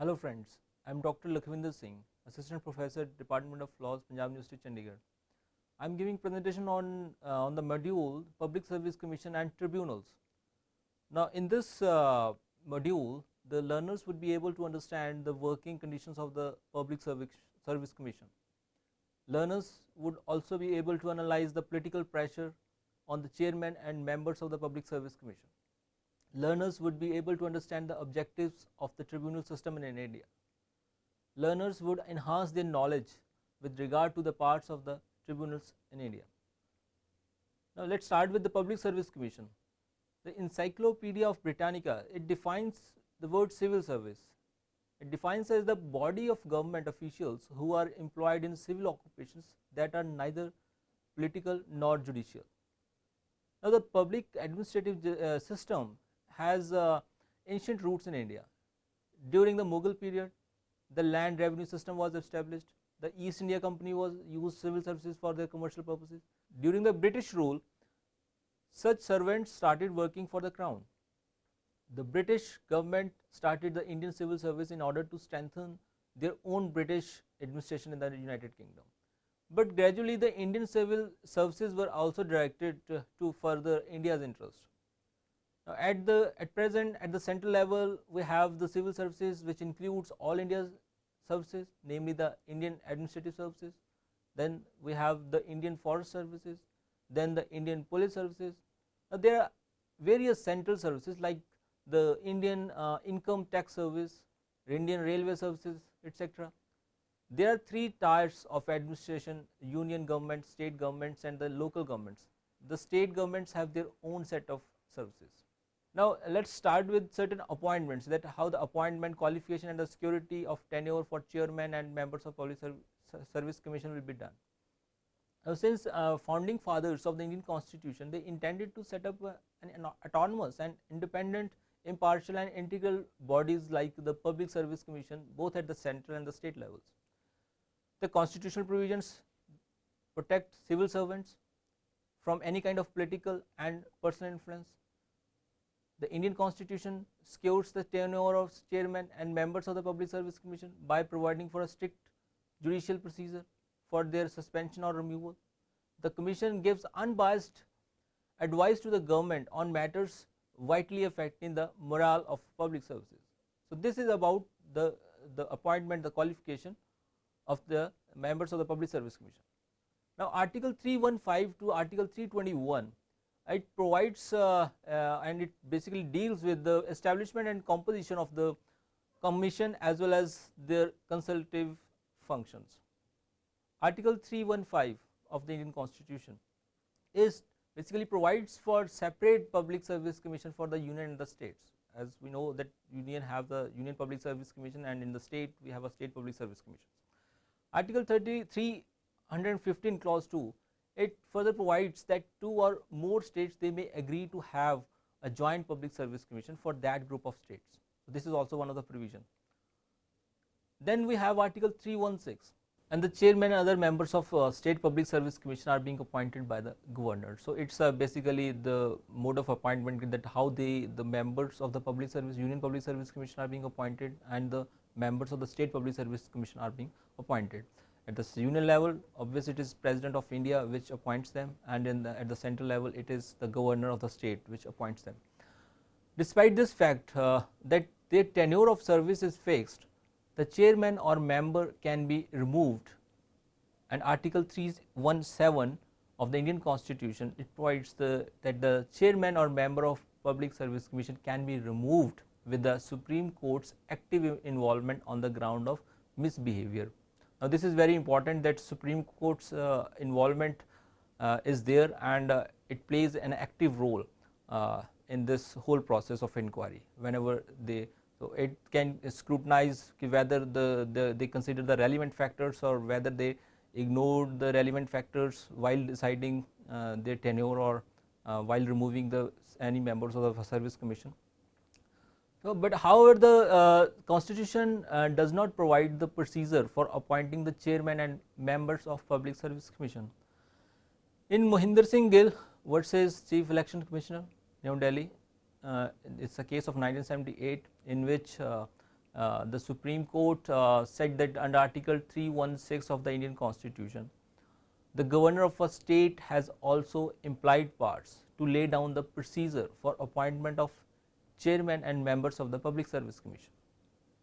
Hello friends, I am Dr. Singh, Assistant Professor, Department of Laws, Punjab University, Chandigarh. I am giving presentation on the module Public Service Commission and Tribunals. Now, in this module, the learners would be able to understand the working conditions of the Public Service Commission. Learners would also be able to analyze the political pressure on the chairman and members of the Public Service Commission. Learners would be able to understand the objectives of the tribunal system in India. Learners would enhance their knowledge with regard to the parts of the tribunals in India. Now, let us start with the Public Service Commission. The Encyclopedia of Britannica, it defines the word civil service. It defines as the body of government officials who are employed in civil occupations that are neither political nor judicial. Now, the public administrative system has ancient roots in India. During the Mughal period, the land revenue system was established. The East India Company used civil services for their commercial purposes. During the British rule, such servants started working for the crown. The British government started the Indian civil service in order to strengthen their own British administration in the United Kingdom. But gradually the Indian civil services were also directed to further India's interest. Now, at present at the central level, we have the civil services which includes all India's services, namely the Indian administrative services. Then we have the Indian forest services, then the Indian police services. Now, there are various central services like the Indian income tax service, Indian railway services, etc. There are three tiers of administration: union government, state governments and the local governments. The state governments have their own set of services. Now, let us start with certain appointments, that how the appointment, qualification and the security of tenure for chairman and members of Public Service Commission will be done. Now, since founding fathers of the Indian Constitution, they intended to set up an autonomous and independent, impartial and integral bodies like the Public Service Commission, both at the central and the state levels. The constitutional provisions protect civil servants from any kind of political and personal influence. The Indian Constitution secures the tenure of chairman and members of the Public Service Commission by providing for a strict judicial procedure for their suspension or removal. The Commission gives unbiased advice to the government on matters vitally affecting the morale of public services. So, this is about the appointment, the qualification of the members of the Public Service Commission. Now, Article 315 to Article 321, it provides and it basically deals with the establishment and composition of the commission as well as their consultative functions. Article 315 of the Indian Constitution is basically provides for separate Public Service Commission for the union and the states. As we know that union have the Union Public Service Commission and in the state we have a State Public Service Commission. Article 315 clause 2, it further provides that two or more states, they may agree to have a joint Public Service Commission for that group of states. So, this is also one of the provision. Then we have Article 316, and the chairman and other members of State Public Service Commission are being appointed by the governor. So, it is basically the mode of appointment, that how the members of the Public Service, Union Public Service Commission are being appointed and the members of the State Public Service Commission are being appointed. At the union level, obviously it is President of India which appoints them, and at the central level it is the governor of the state which appoints them. Despite this fact that their tenure of service is fixed, the chairman or member can be removed, and Article 317 of the Indian Constitution, it provides that the chairman or member of Public Service Commission can be removed with the Supreme Court's active involvement on the ground of misbehavior. Now, this is very important, that Supreme Court's involvement is there, and it plays an active role in this whole process of inquiry. Whenever so it can scrutinize whether they consider the relevant factors or whether they ignored the relevant factors while deciding their tenure or while removing any members of the Service Commission. So, but however, the Constitution does not provide the procedure for appointing the chairman and members of Public Service Commission. In Mohinder Singh Gill versus Chief Election Commissioner, New Delhi, it is a case of 1978 in which the Supreme Court said that under Article 316 of the Indian Constitution, the governor of a state has also implied powers to lay down the procedure for appointment of chairman and members of the Public Service Commission.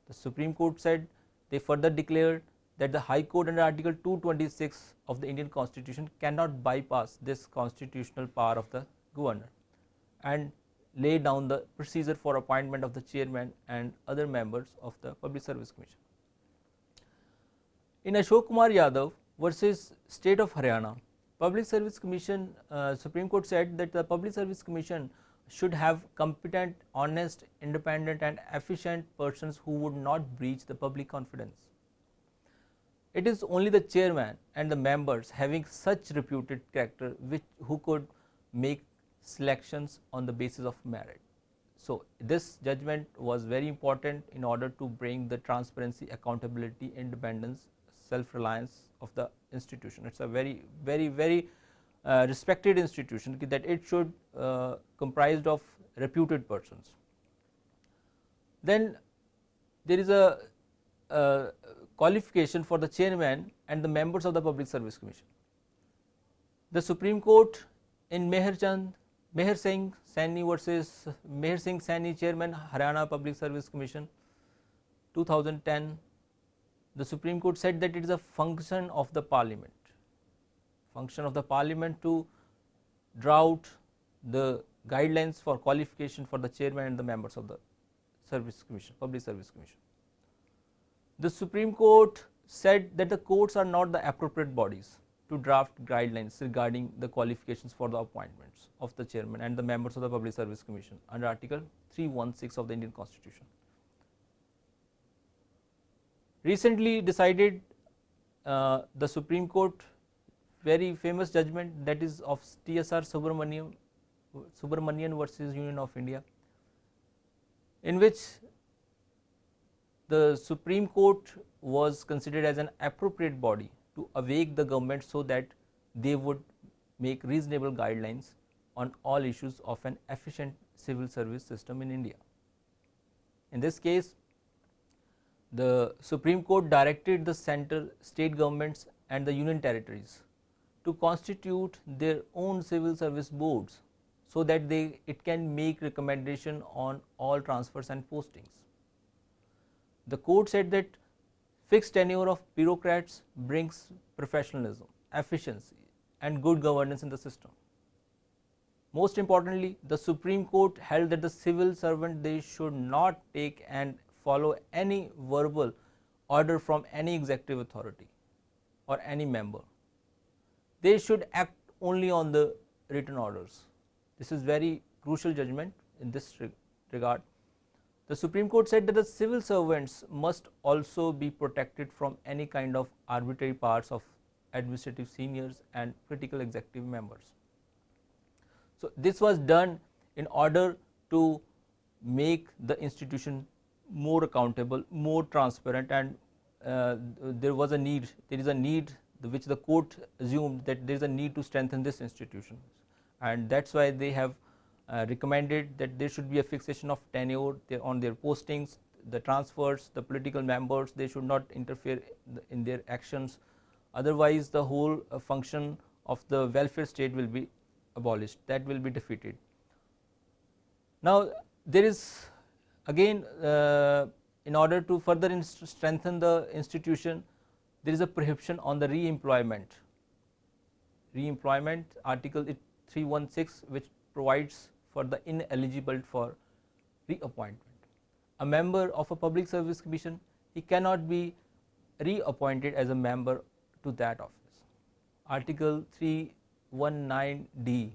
The Supreme Court said, they further declared that the High Court under Article 226 of the Indian Constitution cannot bypass this constitutional power of the governor and lay down the procedure for appointment of the chairman and other members of the Public Service Commission. In Ashok Kumar Yadav versus State of Haryana, Public Service Commission, Supreme Court said that the Public Service Commission should have competent, honest, independent and efficient persons who would not breach the public confidence. It is only the chairman and the members having such reputed character who could make selections on the basis of merit. So, this judgment was very important in order to bring the transparency, accountability, independence, self-reliance of the institution. It is a very respected institution, that it should comprised of reputed persons. Then there is a qualification for the chairman and the members of the Public Service Commission. The Supreme Court in Meher Singh Saini versus Meher Singh Saini, Chairman, Haryana Public Service Commission, 2010, the Supreme Court said that it is a function of the Parliament to draw out the guidelines for qualification for the chairman and the members of the Service Commission, Public Service Commission. The Supreme Court said that the courts are not the appropriate bodies to draft guidelines regarding the qualifications for the appointments of the chairman and the members of the Public Service Commission under Article 316 of the Indian Constitution. Recently decided the Supreme Court very famous judgment, that is of TSR Subramanian versus Union of India, in which the Supreme Court was considered as an appropriate body to awake the government so that they would make reasonable guidelines on all issues of an efficient civil service system in India. In this case, the Supreme Court directed the central, state governments and the union territories to constitute their own civil service boards so that it can make recommendation on all transfers and postings. The court said that fixed tenure of bureaucrats brings professionalism, efficiency and good governance in the system. Most importantly, the Supreme Court held that the civil servant, they should not take and follow any verbal order from any executive authority or any member. They should act only on the written orders. This is very crucial judgment in this regard. The Supreme Court said that the civil servants must also be protected from any kind of arbitrary powers of administrative seniors and critical executive members. So, this was done in order to make the institution more accountable, more transparent, and there is a need which the court assumed that there is a need to strengthen this institution, and that is why they have recommended that there should be a fixation of tenure on their postings, the transfers, the political members, they should not interfere in their actions, otherwise the whole function of the welfare state will be abolished, that will be defeated. Now, there is again in order to further strengthen the institution, there is a prohibition on the reemployment. Reemployment, Article 316, which provides for the ineligible for reappointment. A member of a Public Service Commission, he cannot be reappointed as a member to that office. Article 319D,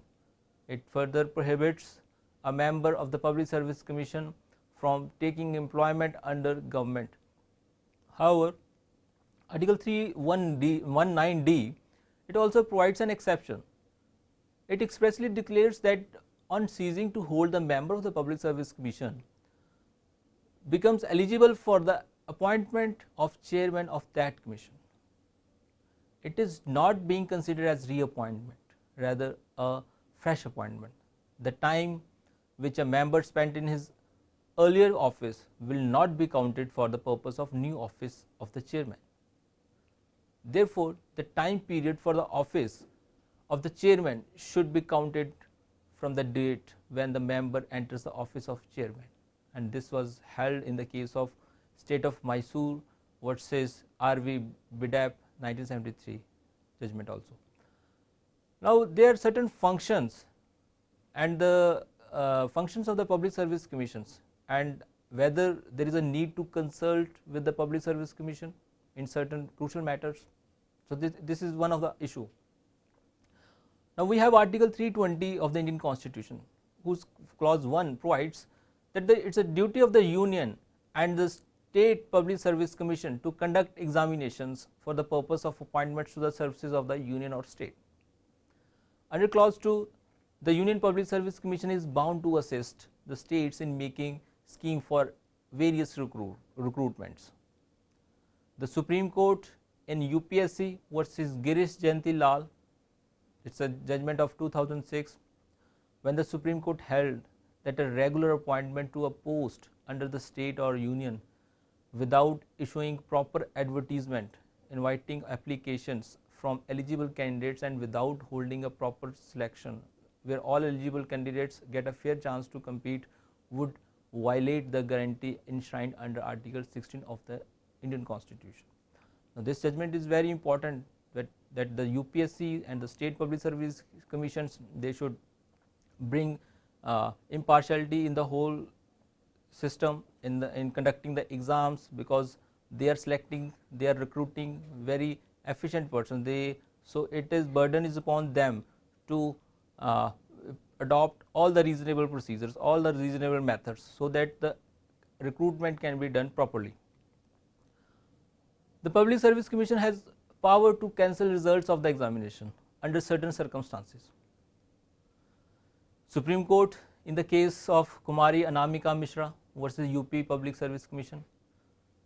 it further prohibits a member of the Public Service Commission from taking employment under government. However, Article 319D, it also provides an exception. It expressly declares that on ceasing to hold, the member of the Public Service Commission becomes eligible for the appointment of chairman of that commission. It is not being considered as reappointment, rather a fresh appointment. The time which a member spent in his earlier office will not be counted for the purpose of new office of the chairman. Therefore, the time period for the office of the chairman should be counted from the date when the member enters the office of chairman, and this was held in the case of State of Mysore versus R.V. Bidap 1973 judgment also. Now, there are certain functions and the functions of the Public Service Commissions, and whether there is a need to consult with the Public Service Commission in certain crucial matters. So, this is one of the issue. Now, we have Article 320 of the Indian Constitution, whose clause 1 provides that it is a duty of the Union and the State Public Service Commission to conduct examinations for the purpose of appointments to the services of the Union or State. Under clause 2, the Union Public Service Commission is bound to assist the states in making scheme for various recruitments. The Supreme Court in UPSC versus Girish Jayanti Lal, it is a judgment of 2006, when the Supreme Court held that a regular appointment to a post under the state or union without issuing proper advertisement inviting applications from eligible candidates and without holding a proper selection where all eligible candidates get a fair chance to compete would violate the guarantee enshrined under Article 16 of the Indian Constitution. Now, this judgment is very important, that the UPSC and the State Public Service Commissions, they should bring impartiality in the whole system in conducting the exams, because they are selecting, they are recruiting very efficient persons. So it is burden is upon them to adopt all the reasonable procedures, all the reasonable methods, so that the recruitment can be done properly. The Public Service Commission has power to cancel results of the examination under certain circumstances. Supreme Court in the case of Kumari Anamika Mishra versus UP Public Service Commission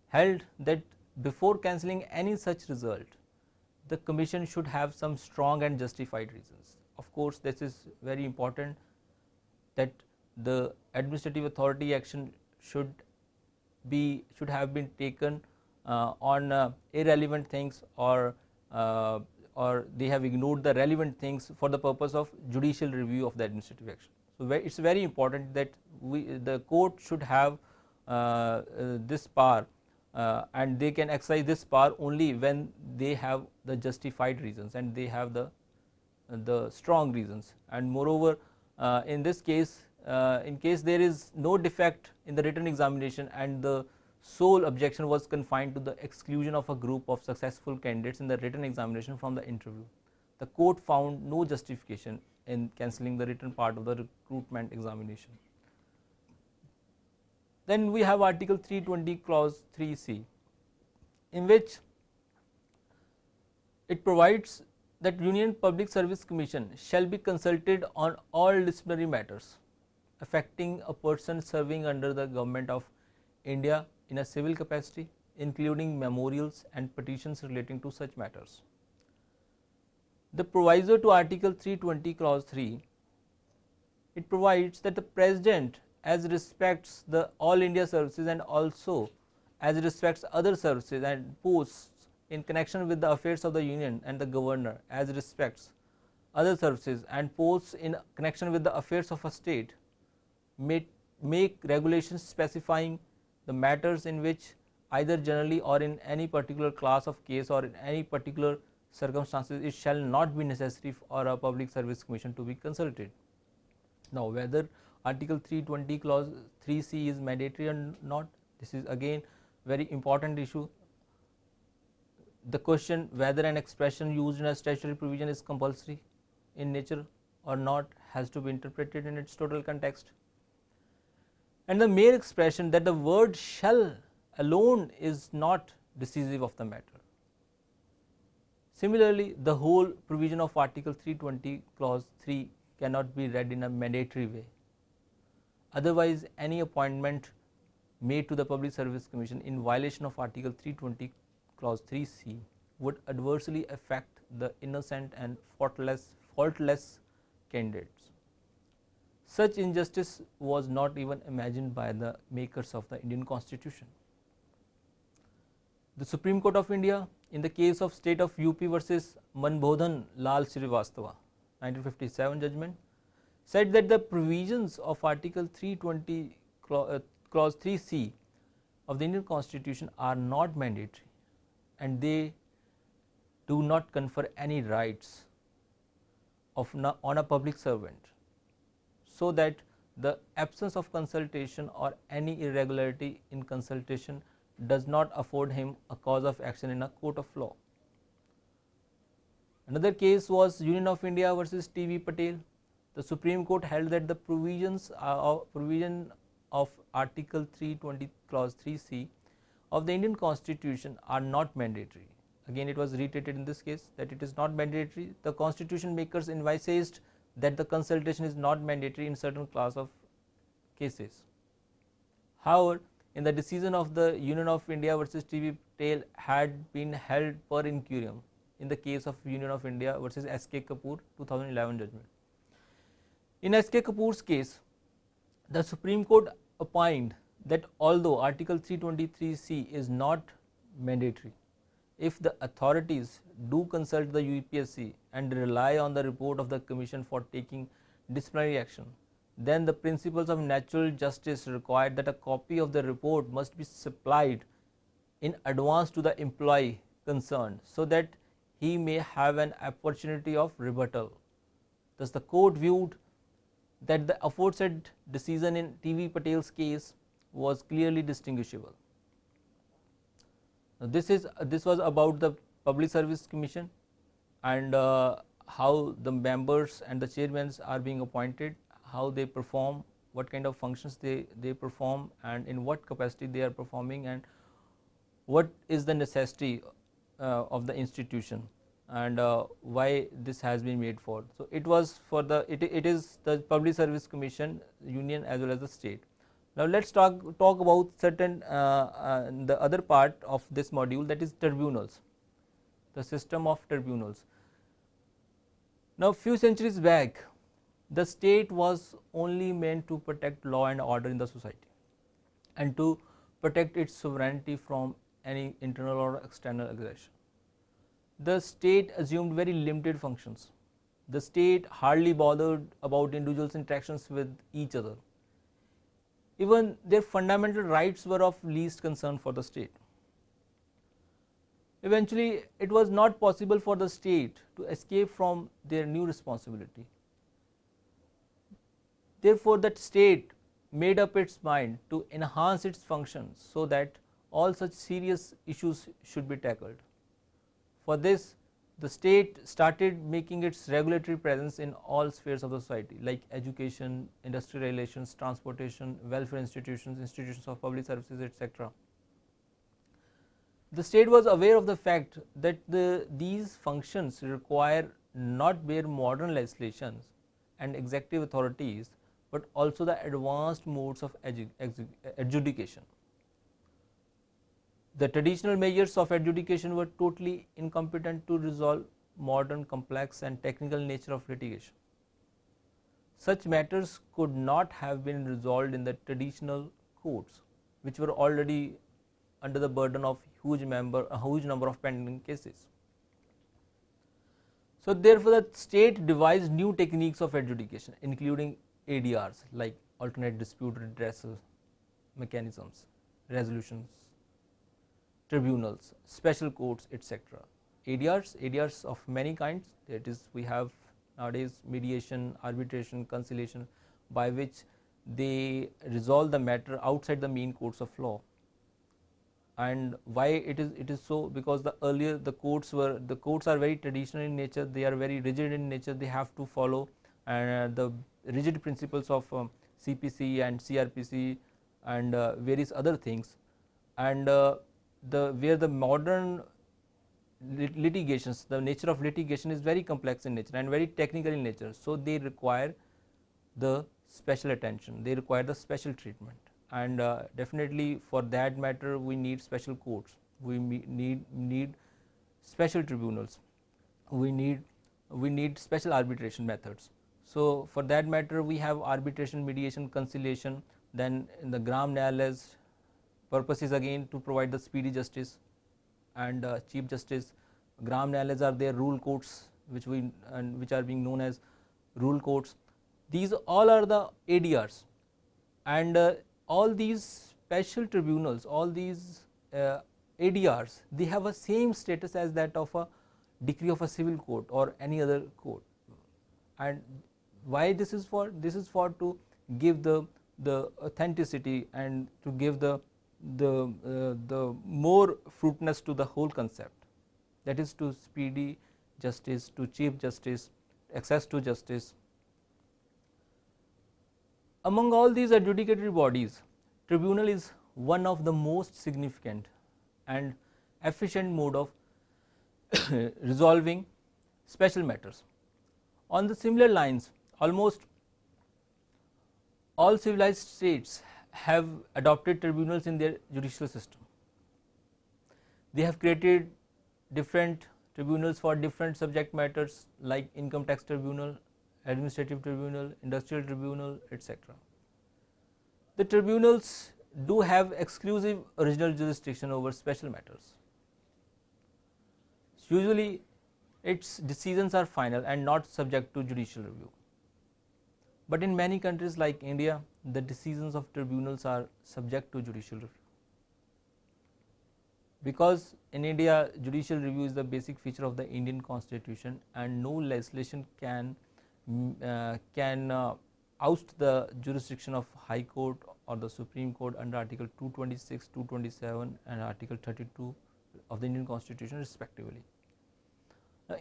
held that before cancelling any such result, the commission should have some strong and justified reasons. Of course, this is very important, that the administrative authority action should have been taken on irrelevant things, or they have ignored the relevant things for the purpose of judicial review of the administrative action. So, it is very important that the court should have this power, and they can exercise this power only when they have the justified reasons and they have the strong reasons. And moreover, in this case, in case there is no defect in the written examination and the sole objection was confined to the exclusion of a group of successful candidates in the written examination from the interview, the court found no justification in cancelling the written part of the recruitment examination. Then we have Article 320 clause 3C, in which it provides that Union Public Service Commission shall be consulted on all disciplinary matters affecting a person serving under the Government of India in a civil capacity, including memorials and petitions relating to such matters. The proviso to Article 320 clause 3, it provides that the President, as respects the all India services and also as respects other services and posts in connection with the affairs of the Union, and the Governor as respects other services and posts in connection with the affairs of a state, may make regulations specifying the matters in which either generally or in any particular class of case or in any particular circumstances it shall not be necessary for a Public Service Commission to be consulted. Now, whether Article 320 clause 3C is mandatory or not, this is again very important issue. The question whether an expression used in a statutory provision is compulsory in nature or not has to be interpreted in its total context. And the mere expression that the word shall alone is not decisive of the matter. Similarly, the whole provision of Article 320 clause 3 cannot be read in a mandatory way. Otherwise, any appointment made to the Public Service Commission in violation of Article 320 clause 3C would adversely affect the innocent and faultless candidates. Such injustice was not even imagined by the makers of the Indian Constitution. The Supreme Court of India, in the case of State of UP versus Manbodhan Lal Srivastava 1957 judgment, said that the provisions of Article 320 clause 3C of the Indian Constitution are not mandatory and they do not confer any rights on a public servant, so that the absence of consultation or any irregularity in consultation does not afford him a cause of action in a court of law. Another case was Union of India versus T.V. Patil. The Supreme Court held that the provision of Article 320 clause 3C of the Indian Constitution are not mandatory. Again, it was reiterated in this case that it is not mandatory. The constitution makers envisaged that the consultation is not mandatory in certain class of cases. However, in the decision of the Union of India versus T.V. Patil had been held per incuriam in the case of Union of India versus S.K. Kapoor 2011 judgment. In S.K. Kapoor's case, the Supreme Court opined that although Article 323C is not mandatory, if the authorities do consult the UPSC and rely on the report of the Commission for taking disciplinary action, then the principles of natural justice require that a copy of the report must be supplied in advance to the employee concerned, so that he may have an opportunity of rebuttal. Thus, the court viewed that the aforesaid decision in T.V. Patil's case was clearly distinguishable. Now, this was about the Public Service Commission and how the members and the chairmen are being appointed, how they perform, what kind of functions they perform, and in what capacity they are performing, and what is the necessity of the institution, and why this has been made for. So, it was for the it is the Public Service Commission, union as well as the state. Now, let us talk about certain the other part of this module, that is tribunals, the system of tribunals. Now, few centuries back, the state was only meant to protect law and order in the society and to protect its sovereignty from any internal or external aggression. The state assumed very limited functions. The state hardly bothered about individuals' interactions with each other. Even their fundamental rights were of least concern for the state. Eventually, it was not possible for the state to escape from their new responsibility. Therefore, that state made up its mind to enhance its functions so that all such serious issues should be tackled. For this, the state started making its regulatory presence in all spheres of the society, like education, industrial relations, transportation, welfare institutions, institutions of public services, etc. The state was aware of the fact that these functions require not mere modern legislations and executive authorities, but also the advanced modes of adjudication. The traditional measures of adjudication were totally incompetent to resolve modern, complex and technical nature of litigation. Such matters could not have been resolved in the traditional courts, which were already under the burden of a huge number of pending cases. So, therefore, the state devised new techniques of adjudication, including ADRs, like alternate dispute redressal mechanisms, resolutions, tribunals, special courts, etc. ADRs of many kinds, that is, we have nowadays mediation, arbitration, conciliation, by which they resolve the matter outside the mean courts of law. And why it is so? Because the courts are very traditional in nature, they are very rigid in nature, they have to follow the rigid principles of CPC and CRPC and various other things, and where the modern litigations, the nature of litigation is very complex in nature and very technical in nature. So, they require the special attention, they require the special treatment, and definitely for that matter we need special courts, we need special tribunals, we need special arbitration methods. So, for that matter we have arbitration, mediation, conciliation. Then in the gram न्यायालय purpose is again to provide the speedy justice and chief justice. Gram न्यायालय are their rule courts which are being known as rule courts. These all are the ADRs, and all these special tribunals, all these ADRs, they have a same status as that of a decree of a civil court or any other court. And why this is for? This is for to give the authenticity and to give the more fruitness to the whole concept, that is to speedy justice, to chief justice, access to justice. Among all these adjudicatory bodies, tribunal is one of the most significant and efficient mode of resolving special matters. On the similar lines, almost all civilized states have adopted tribunals in their judicial system. They have created different tribunals for different subject matters like income tax tribunal, administrative tribunal, industrial tribunal, etc. The tribunals do have exclusive original jurisdiction over special matters. Usually its decisions are final and not subject to judicial review. But in many countries like India, the decisions of tribunals are subject to judicial review. Because in India, judicial review is the basic feature of the Indian constitution, and no legislation can oust the jurisdiction of High Court or the Supreme Court under Article 226, 227 and Article 32 of the Indian constitution respectively.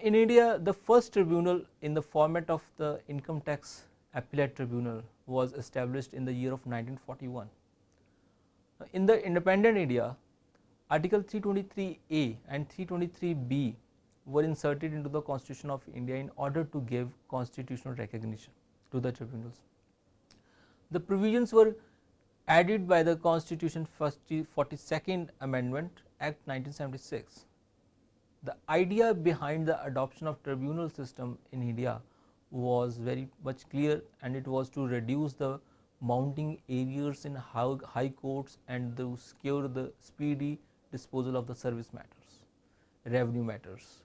In India, the first tribunal in the format of the income tax appellate tribunal was established in the year of 1941. In the independent India, Article 323A and 323B were inserted into the Constitution of India in order to give constitutional recognition to the tribunals. The provisions were added by the Constitution 42nd Amendment Act 1976. The idea behind the adoption of tribunal system in India was very much clear, and it was to reduce the mounting arrears in high courts and to secure the speedy disposal of the service matters, revenue matters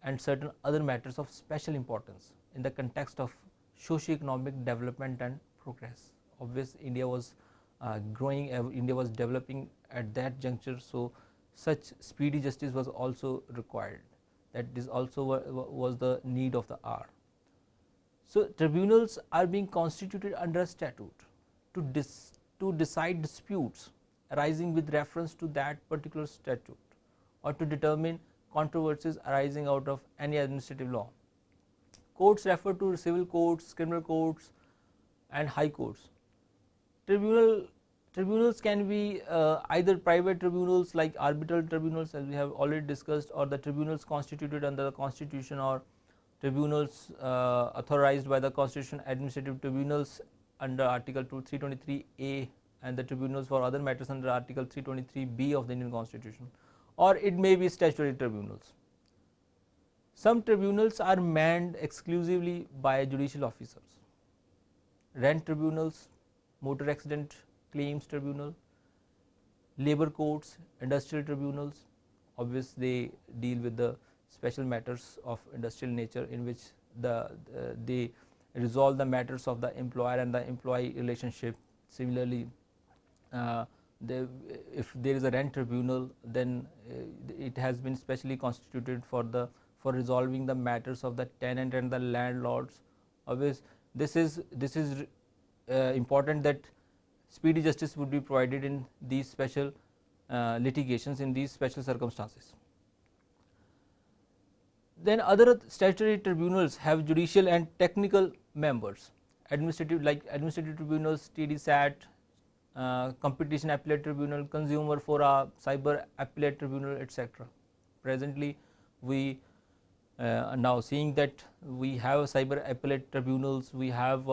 and certain other matters of special importance in the context of socio-economic development and progress. Obviously, India was growing, India was developing at that juncture, so such speedy justice was also required. That is also was the need of the hour. So, tribunals are being constituted under a statute to decide disputes arising with reference to that particular statute or to determine controversies arising out of any administrative law. Courts refer to civil courts, criminal courts and high courts. Tribunals can be either private tribunals like arbitral tribunals, as we have already discussed, or the tribunals constituted under the constitution, or tribunals authorized by the constitution, administrative tribunals under Article 323A, and the tribunals for other matters under Article 323B of the Indian Constitution, or it may be statutory tribunals. Some tribunals are manned exclusively by judicial officers. Rent tribunals, motor accident claims tribunal, labor courts, industrial tribunals. Obviously, they deal with the special matters of industrial nature, in which they resolve the matters of the employer and the employee relationship. Similarly, if there is a rent tribunal, then it has been specially constituted for resolving the matters of the tenant and the landlords. Obviously, this is important that speedy justice would be provided in these special litigations, in these special circumstances. Then other statutory tribunals have judicial and technical members, administrative like administrative tribunals, TDSAT, competition appellate tribunal, consumer fora, cyber appellate tribunal, etc. Presently, we are now seeing that we have cyber appellate tribunals, we have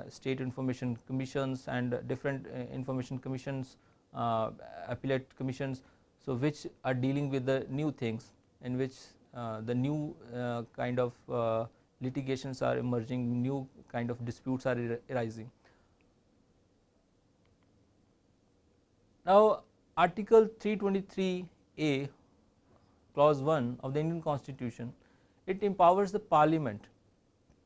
state information commissions and different information commissions, appellate commissions, so which are dealing with the new things, in which the new kind of litigations are emerging, new kind of disputes are arising. Now, Article 323A clause 1 of the Indian Constitution, it empowers the Parliament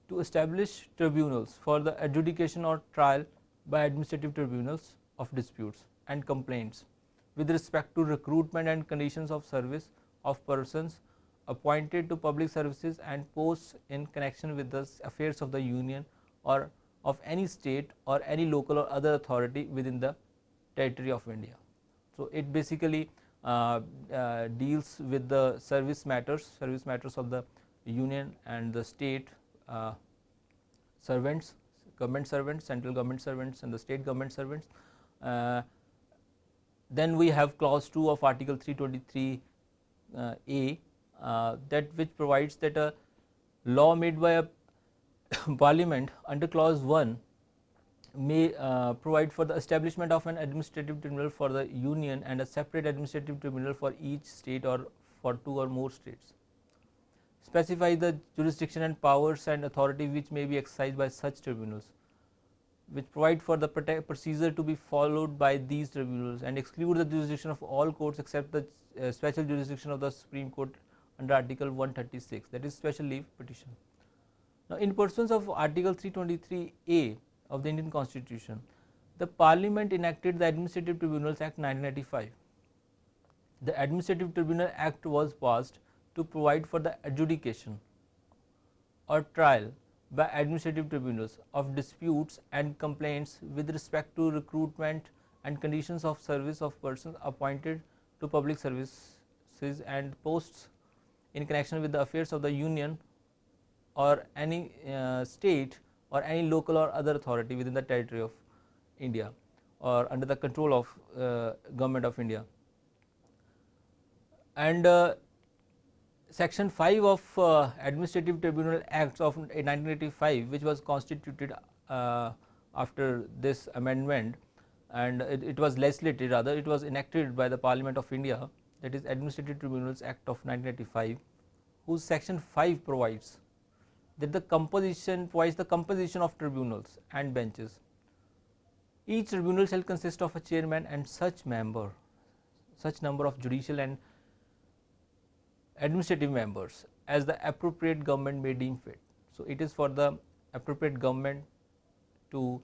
to establish tribunals for the adjudication or trial by administrative tribunals of disputes and complaints with respect to recruitment and conditions of service of persons appointed to public services and posts in connection with the affairs of the Union or of any state or any local or other authority within the territory of India. So, it basically deals with the service matters of the Union and the state servants, government servants, central government servants and the state government servants. Then we have clause 2 of Article 323 A, that which provides that a law made by a Parliament under clause 1 may provide for the establishment of an administrative tribunal for the Union and a separate administrative tribunal for each state or for 2 or more states. Specify the jurisdiction and powers and authority which may be exercised by such tribunals, which provide for the procedure to be followed by these tribunals and exclude the jurisdiction of all courts except the special jurisdiction of the Supreme Court under Article 136, that is special leave petition. Now, in pursuance of Article 323A of the Indian Constitution, the Parliament enacted the Administrative Tribunals Act 1995. The Administrative Tribunal Act was passed to provide for the adjudication or trial by administrative tribunals of disputes and complaints with respect to recruitment and conditions of service of persons appointed to public services and posts in connection with the affairs of the Union or any state or any local or other authority within the territory of India or under the control of Government of India. And Section 5 of Administrative Tribunal Acts of 1985, which was constituted after this amendment, and it was legislated, rather it was enacted by the Parliament of India, that is Administrative Tribunals Act of 1985, whose Section 5 provides that the composition of tribunals and benches. Each tribunal shall consist of a chairman and such number of judicial and administrative members as the appropriate government may deem fit. So, it is for the appropriate government to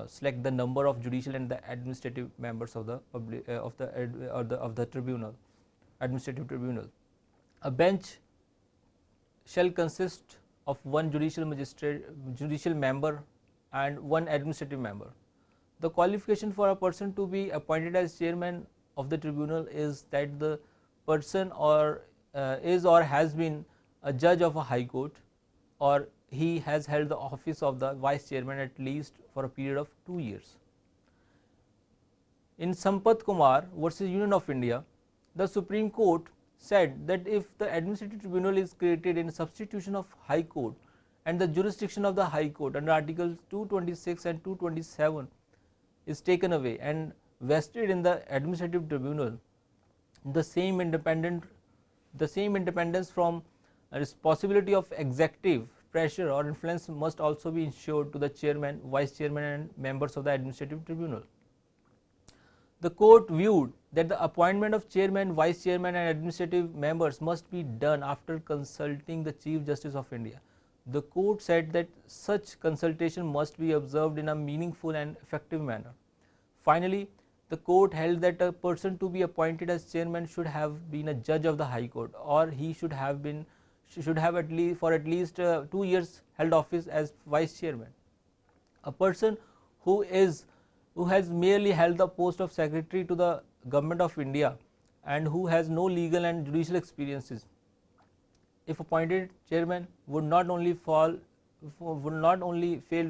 select the number of judicial and the administrative members of the public of the tribunal, administrative tribunal. A bench shall consist of one judicial member and one administrative member. The qualification for a person to be appointed as chairman of the tribunal is that the person is or has been a judge of a high court, or he has held the office of the vice chairman at least for a period of 2 years. In Sampath Kumar versus Union of India, the Supreme Court said that if the administrative tribunal is created in substitution of High Court and the jurisdiction of the High Court under Articles 226 and 227 is taken away and vested in the administrative tribunal, the same independence from possibility of executive pressure or influence must also be ensured to the chairman, vice chairman and members of the administrative tribunal. The court viewed that the appointment of chairman, vice chairman and administrative members must be done after consulting the Chief Justice of India. The court said that such consultation must be observed in a meaningful and effective manner. Finally, the court held that a person to be appointed as chairman should have been a judge of the High Court, or he should have at least 2 years held office as vice chairman. A person who has merely held the post of secretary to the Government of India and who has no legal and judicial experiences, if appointed chairman, would not only fail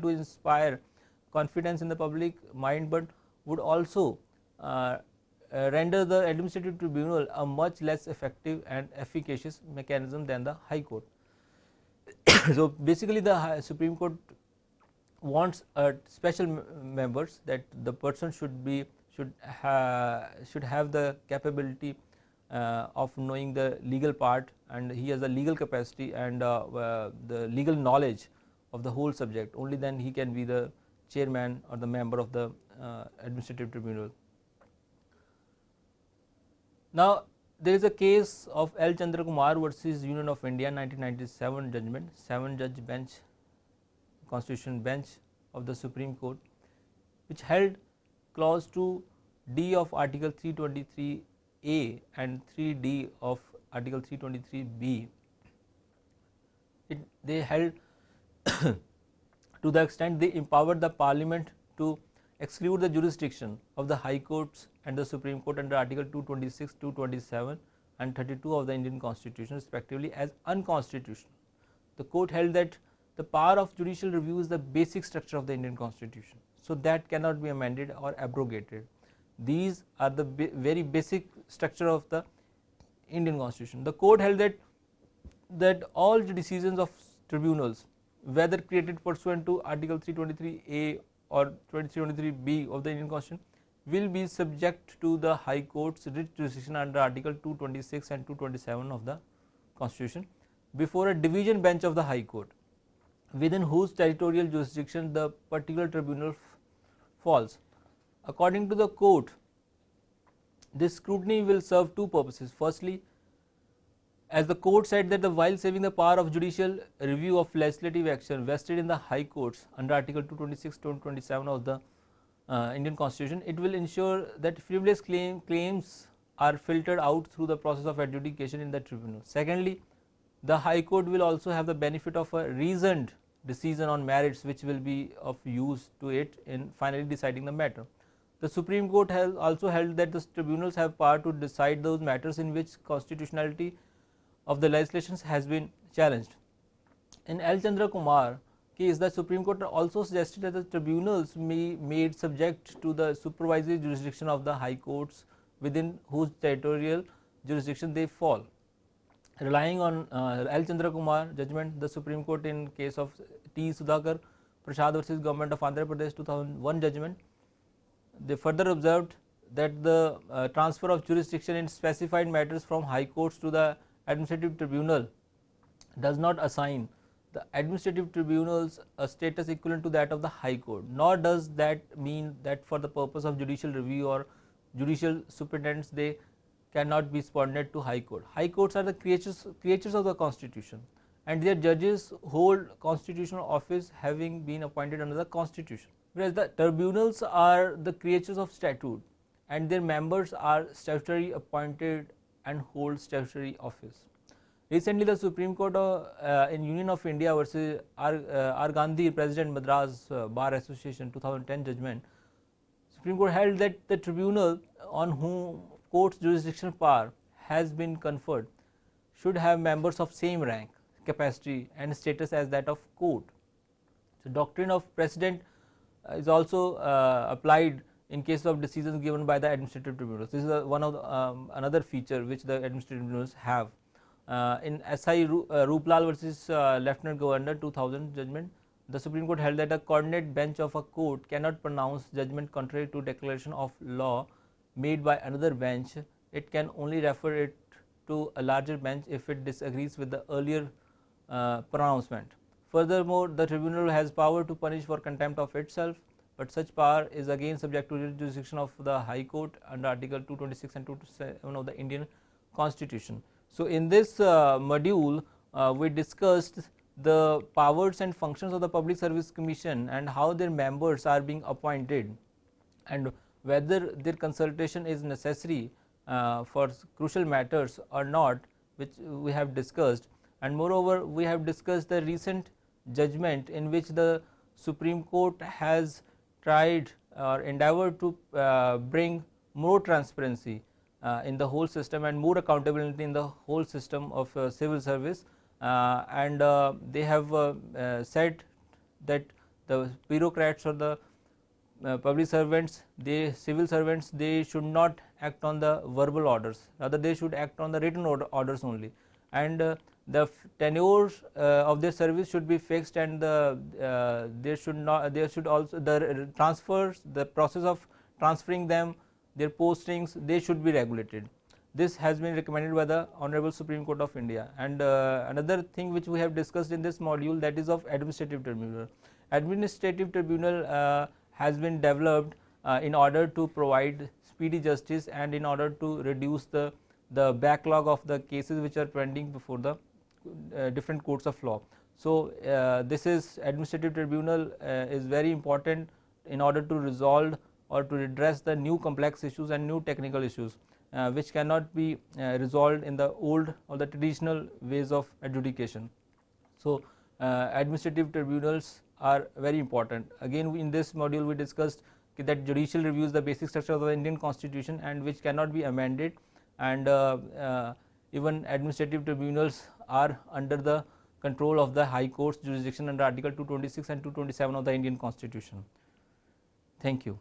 to inspire confidence in the public mind, but would also render the administrative tribunal a much less effective and efficacious mechanism than the High Court. So, basically the Supreme Court wants special members, that the person should have the capability of knowing the legal part, and he has the legal capacity and the legal knowledge of the whole subject. Only then he can be the chairman or the member of the administrative tribunal. Now, there is a case of L. Chandra Kumar versus Union of India 1997 judgment, 7-judge bench, constitution bench of the Supreme Court, which held clause 2D of article 323A and 3D of article 323B. They held to the extent they empowered the parliament to exclude the jurisdiction of the high courts and the Supreme Court under article 226, 227 and 32 of the Indian Constitution respectively as unconstitutional. The court held that the power of judicial review is the basic structure of the Indian Constitution, so that cannot be amended or abrogated. These are the very basic structure of the Indian Constitution. The court held that all decisions of tribunals, whether created pursuant to article 323A or 323B of the Indian Constitution, will be subject to the High Court's writ jurisdiction under article 226 and 227 of the Constitution before a division bench of the High Court, within whose territorial jurisdiction the particular tribunal falls. According to the court, this scrutiny will serve two purposes. Firstly, as the court said that while saving the power of judicial review of legislative action vested in the high courts under article 226 to 227 of the Indian Constitution, it will ensure that frivolous claims are filtered out through the process of adjudication in the tribunal. Secondly, the high court will also have the benefit of a reasoned decision on merits, which will be of use to it in finally deciding the matter. The Supreme Court has also held that the tribunals have power to decide those matters in which constitutionality of the legislation has been challenged. In L. Chandra Kumar case, the Supreme Court also suggested that the tribunals may made subject to the supervisory jurisdiction of the high courts within whose territorial jurisdiction they fall. Relying on L. Chandra Kumar judgment, the Supreme Court in case of T. Sudhakar Prasad versus Government of Andhra Pradesh 2001 judgment, they further observed that the transfer of jurisdiction in specified matters from high courts to the administrative tribunal does not assign the administrative tribunals a status equivalent to that of the high court, nor does that mean that for the purpose of judicial review or judicial superintendence they cannot be subordinate to high court. High courts are the creatures of the Constitution, and their judges hold constitutional office having been appointed under the Constitution, whereas the tribunals are the creatures of statute and their members are statutory appointed and hold statutory office. Recently, the Supreme Court in Union of India versus R. Gandhi, President Madras Bar Association 2010 judgment, Supreme Court held that the tribunal on whom court's jurisdictional power has been conferred should have members of same rank, capacity and status as that of court. So, doctrine of precedent is also applied in case of decisions given by the administrative tribunals. This is one of the, another feature which the administrative tribunals have. In SI Ruplal versus Lieutenant Governor 2000 judgment, the Supreme Court held that a coordinate bench of a court cannot pronounce judgment contrary to declaration of law made by another bench. It can only refer it to a larger bench if it disagrees with the earlier pronouncement. Furthermore, the tribunal has power to punish for contempt of itself, but such power is again subject to the jurisdiction of the High Court under article 226 and 227 of the Indian Constitution. So, in this module we discussed the powers and functions of the Public Service Commission and how their members are being appointed and whether their consultation is necessary for crucial matters or not, which we have discussed. And moreover, we have discussed the recent judgment in which the Supreme Court has tried or endeavored to bring more transparency in the whole system and more accountability in the whole system of civil service, and they have said that the bureaucrats or the public servants, civil servants, they should not act on the verbal orders, rather they should act on the written orders only, and the tenures of their service should be fixed, and there should also the transfers, the process of transferring them, their postings, they should be regulated. This has been recommended by the Honorable Supreme Court of India. And another thing which we have discussed in this module, that is of administrative tribunal. Administrative tribunal has been developed in order to provide speedy justice and in order to reduce the backlog of the cases which are pending before the different courts of law. So this is administrative tribunal is very important in order to resolve or to redress the new complex issues and new technical issues which cannot be resolved in the old or the traditional ways of adjudication. So administrative tribunals are very important. Again, in this module we discussed that judicial review is the basic structure of the Indian Constitution and which cannot be amended, and even administrative tribunals are under the control of the High Court's jurisdiction under Article 226 and 227 of the Indian Constitution. Thank you.